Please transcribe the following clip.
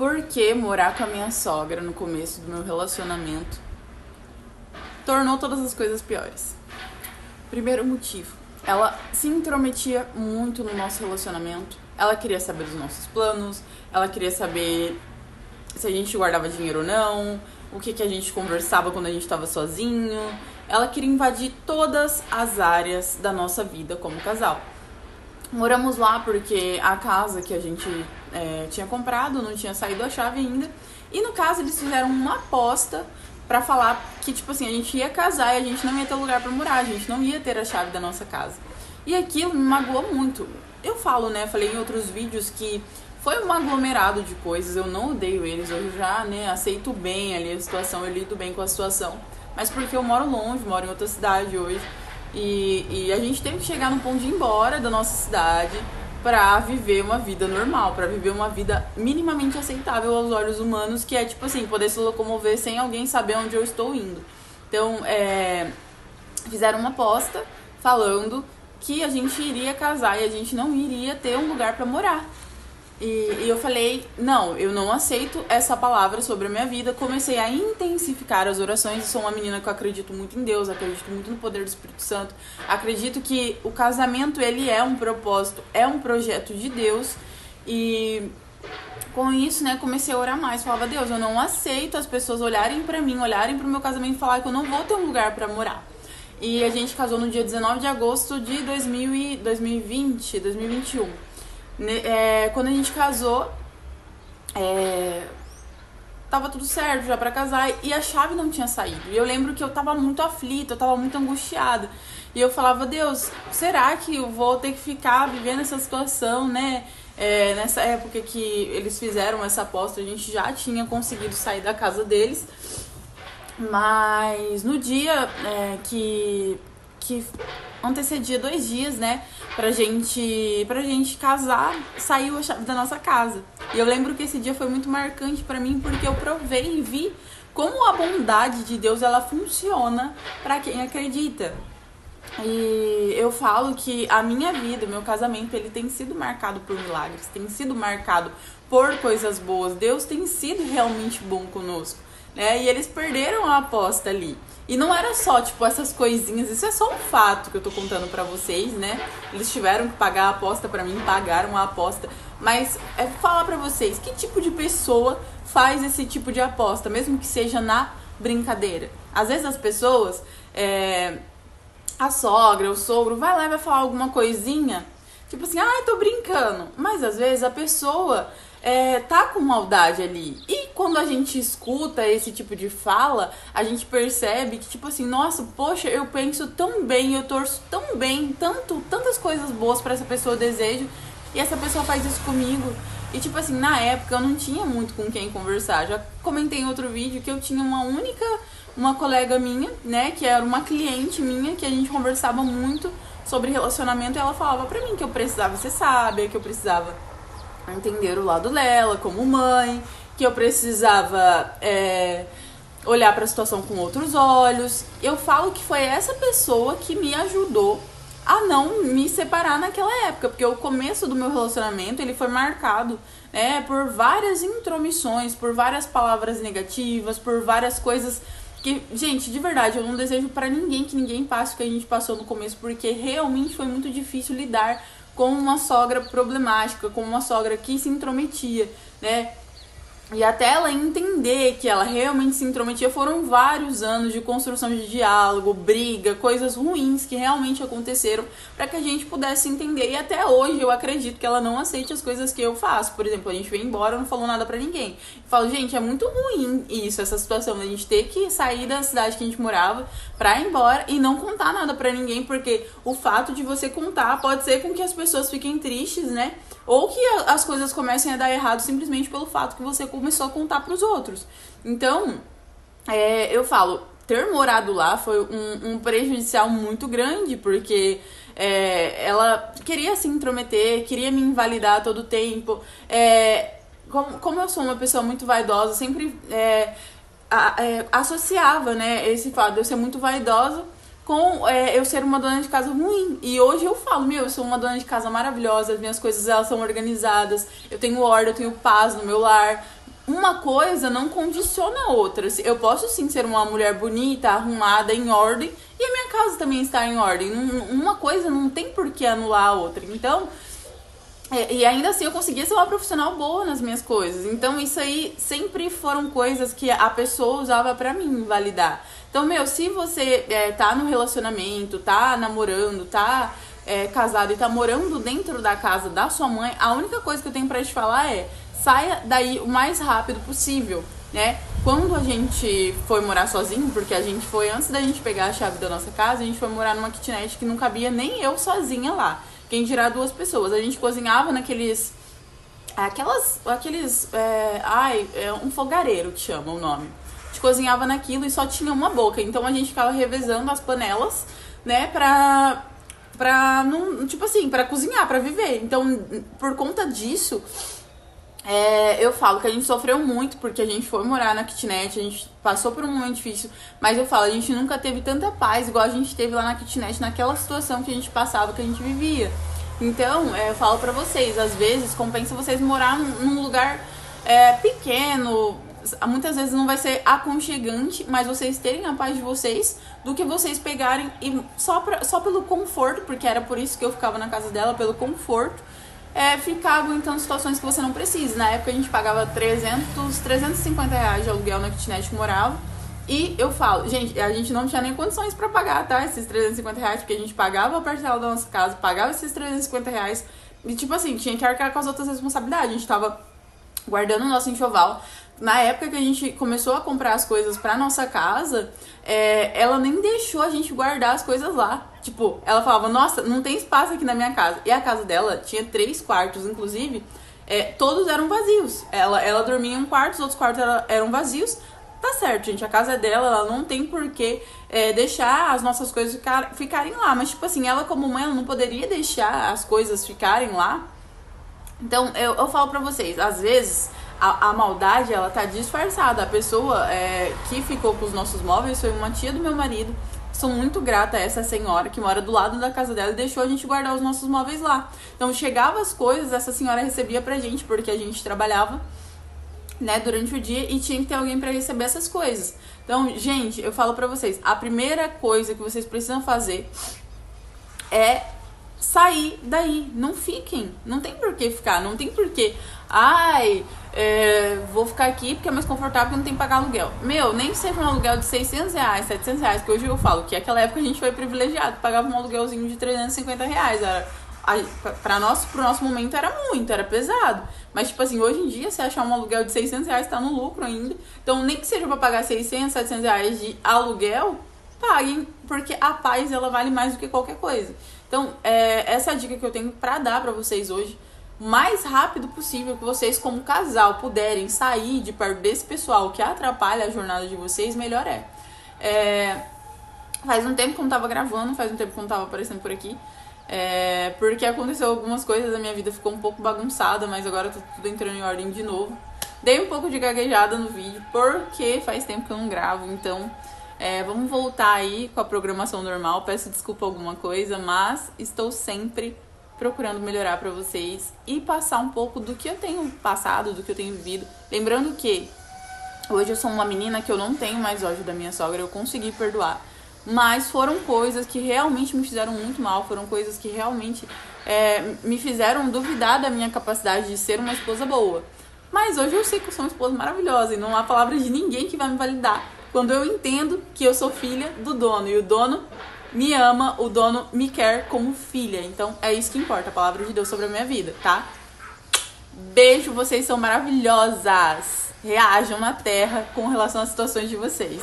por que morar com a minha sogra no começo do meu relacionamento tornou todas as coisas piores. Primeiro motivo, ela se intrometia muito no nosso relacionamento. Ela queria saber dos nossos planos, ela queria saber se a gente guardava dinheiro ou não, o que a gente conversava quando a gente estava sozinho. Ela queria invadir todas as áreas da nossa vida como casal. Moramos lá porque a casa que a gente tinha comprado não tinha saído a chave ainda. E no caso eles fizeram uma aposta pra falar que, tipo assim, a gente ia casar e a gente não ia ter lugar pra morar, a gente não ia ter a chave da nossa casa. E aquilo me magoou muito. Eu falo, né, falei em outros vídeos que foi um aglomerado de coisas, eu não odeio eles, eu já, né, aceito bem ali a situação, eu lido bem com a situação. Mas porque eu moro longe, moro em outra cidade hoje. E a gente teve que chegar no ponto de ir embora da nossa cidade pra viver uma vida normal, pra viver uma vida minimamente aceitável aos olhos humanos, que é tipo assim, poder se locomover sem alguém saber onde eu estou indo. Então, fizeram uma aposta falando que a gente iria casar e a gente não iria ter um lugar pra morar. E eu falei, não, eu não aceito essa palavra sobre a minha vida. Comecei a intensificar as orações. Eu sou uma menina que eu acredito muito em Deus, acredito muito no poder do Espírito Santo. Acredito que o casamento, ele é um propósito, é um projeto de Deus. E com isso, né, comecei a orar mais. Falava, Deus, eu não aceito as pessoas olharem pra mim, olharem pro meu casamento e falar que eu não vou ter um lugar pra morar. E a gente casou no dia 19 de agosto de 2021. Quando a gente casou, tava tudo certo já pra casar e a chave não tinha saído. E eu lembro que eu tava muito aflita, eu tava muito angustiada. E eu falava, Deus, será que eu vou ter que ficar vivendo essa situação, né? Nessa época que eles fizeram essa aposta, a gente já tinha conseguido sair da casa deles. Mas no dia que antecedia 2 dias, né, pra gente casar, saiu a chave da nossa casa. E eu lembro que esse dia foi muito marcante pra mim, porque eu provei e vi como a bondade de Deus, ela funciona pra quem acredita. E eu falo que a minha vida, o meu casamento, ele tem sido marcado por milagres, tem sido marcado por coisas boas. Deus tem sido realmente bom conosco, né? E eles perderam a aposta ali. E não era só, tipo, essas coisinhas, isso é só um fato que eu tô contando pra vocês, né? Eles tiveram que pagar a aposta pra mim, pagaram a aposta. Mas falar pra vocês, que tipo de pessoa faz esse tipo de aposta, mesmo que seja na brincadeira? Às vezes as pessoas, a sogra, o sogro, vai lá e vai falar alguma coisinha, tipo assim, ai, tô brincando. Mas às vezes a pessoa tá com maldade ali. E quando a gente escuta esse tipo de fala, a gente percebe que, tipo assim, nossa, poxa, eu penso tão bem, eu torço tão bem, tantas coisas boas pra essa pessoa, eu desejo, e essa pessoa faz isso comigo. E tipo assim, na época eu não tinha muito com quem conversar. Já comentei em outro vídeo que eu tinha uma colega minha, né, que era uma cliente minha, que a gente conversava muito sobre relacionamento, e ela falava pra mim que eu precisava ser sábia, que eu precisava entender o lado dela como mãe, que eu precisava olhar para a situação com outros olhos. Eu falo que foi essa pessoa que me ajudou a não me separar naquela época, porque o começo do meu relacionamento, ele foi marcado, né, por várias intromissões, por várias palavras negativas, por várias coisas que, gente, de verdade, eu não desejo pra ninguém que ninguém passe o que a gente passou no começo, porque realmente foi muito difícil lidar com uma sogra problemática, com uma sogra que se intrometia, né? E até ela entender que ela realmente se intrometia, foram vários anos de construção de diálogo, briga, coisas ruins que realmente aconteceram para que a gente pudesse entender. E até hoje eu acredito que ela não aceite as coisas que eu faço. Por exemplo, a gente veio embora, não falou nada para ninguém. Eu falo, gente, é muito ruim isso, essa situação da gente ter que sair da cidade que a gente morava pra ir embora e não contar nada pra ninguém, porque o fato de você contar pode ser com que as pessoas fiquem tristes, né? Ou que as coisas comecem a dar errado simplesmente pelo fato que você começou a contar pros outros. Então, eu falo, ter morado lá foi um prejudicial muito grande, porque ela queria se intrometer, queria me invalidar a todo tempo. Como eu sou uma pessoa muito vaidosa, sempre associava, né, esse fato de eu ser muito vaidosa com eu ser uma dona de casa ruim. E hoje eu falo, eu sou uma dona de casa maravilhosa, as minhas coisas, elas são organizadas, eu tenho ordem, eu tenho paz no meu lar. uma coisa não condiciona a outra. Eu posso sim ser uma mulher bonita, arrumada, em ordem, e a minha casa também está em ordem. Uma coisa não tem por que anular a outra. Então, e ainda assim eu conseguia ser uma profissional boa nas minhas coisas. Então isso aí sempre foram coisas que a pessoa usava pra mim validar. Então, se você tá no relacionamento, tá namorando, tá casado e tá morando dentro da casa da sua mãe, a única coisa que eu tenho pra te falar é: saia daí o mais rápido possível, né? Quando a gente foi morar sozinho, porque a gente foi, antes da gente pegar a chave da nossa casa, a gente foi morar numa kitnet que não cabia nem eu sozinha lá. Quem dirá 2 pessoas. A gente cozinhava naqueles... um fogareiro que chama o nome. A gente cozinhava naquilo e só tinha uma boca. Então a gente ficava revezando as panelas, né, pra cozinhar, pra viver. Então, por conta disso, eu falo que a gente sofreu muito, porque a gente foi morar na kitnet, a gente passou por um momento difícil, mas eu falo, a gente nunca teve tanta paz igual a gente teve lá na kitnet, naquela situação que a gente passava, que a gente vivia. Então, eu falo pra vocês, às vezes compensa vocês morar num lugar pequeno, muitas vezes não vai ser aconchegante, mas vocês terem a paz de vocês, do que vocês pegarem e só pelo conforto, porque era por isso que eu ficava na casa dela, pelo conforto, ficar aguentando situações que você não precisa. Na época a gente pagava 350 reais de aluguel na kitnet que morava. E eu falo, gente, a gente não tinha nem condições pra pagar, tá? Esses 350 reais, porque a gente pagava a parcela da nossa casa, pagava esses 350 reais. E tipo assim, tinha que arcar com as outras responsabilidades. A gente tava guardando o nosso enxoval. Na época que a gente começou a comprar as coisas pra nossa casa, ela nem deixou a gente guardar as coisas lá. Tipo, ela falava, nossa, não tem espaço aqui na minha casa. E a casa dela tinha 3 quartos, inclusive, todos eram vazios. Ela dormia em um quarto, os outros quartos eram vazios. Tá certo, gente, a casa é dela, ela não tem por que deixar as nossas coisas ficarem lá. Mas, tipo assim, ela como mãe, ela não poderia deixar as coisas ficarem lá. Então, eu falo pra vocês, às vezes a maldade, ela tá disfarçada. A pessoa que ficou com os nossos móveis foi uma tia do meu marido. Sou muito grata a essa senhora que mora do lado da casa dela e deixou a gente guardar os nossos móveis lá. Então, chegava as coisas, essa senhora recebia pra gente, porque a gente trabalhava, né, durante o dia, e tinha que ter alguém pra receber essas coisas. Então, gente, eu falo pra vocês, a primeira coisa que vocês precisam fazer é sair daí. Não fiquem, não tem por que ficar, não tem por que vou ficar aqui porque é mais confortável, porque não tem que pagar aluguel. Nem que seja um aluguel de 600 reais, 700 reais, que hoje eu falo que naquela época a gente foi privilegiado, pagava um aluguelzinho de 350 reais, pro nosso momento era muito, era pesado. Mas, tipo assim, hoje em dia, se achar um aluguel de 600 reais, tá no lucro ainda. Então, nem que seja pra pagar 600, 700 reais de aluguel, paguem, porque a paz, ela vale mais do que qualquer coisa. Então, essa é a dica que eu tenho pra dar pra vocês hoje. O mais rápido possível que vocês, como casal, puderem sair de perto desse pessoal que atrapalha a jornada de vocês, melhor Faz um tempo que eu não tava gravando, faz um tempo que eu não tava aparecendo por aqui. Porque aconteceu algumas coisas, a minha vida ficou um pouco bagunçada, mas agora tá tudo entrando em ordem de novo. Dei um pouco de gaguejada no vídeo, porque faz tempo que eu não gravo, então vamos voltar aí com a programação normal. Peço desculpa alguma coisa, mas estou sempre procurando melhorar pra vocês e passar um pouco do que eu tenho passado, do que eu tenho vivido. Lembrando que hoje eu sou uma menina que eu não tenho mais ódio da minha sogra, eu consegui perdoar. Mas foram coisas que realmente me fizeram muito mal, foram coisas que realmente me fizeram duvidar da minha capacidade de ser uma esposa boa. Mas hoje eu sei que eu sou uma esposa maravilhosa e não há palavra de ninguém que vai me validar. Quando eu entendo que eu sou filha do dono e o dono me ama, o dono me quer como filha. Então é isso que importa, a palavra de Deus sobre a minha vida, tá? Beijo, vocês são maravilhosas. Reajam na terra com relação às situações de vocês.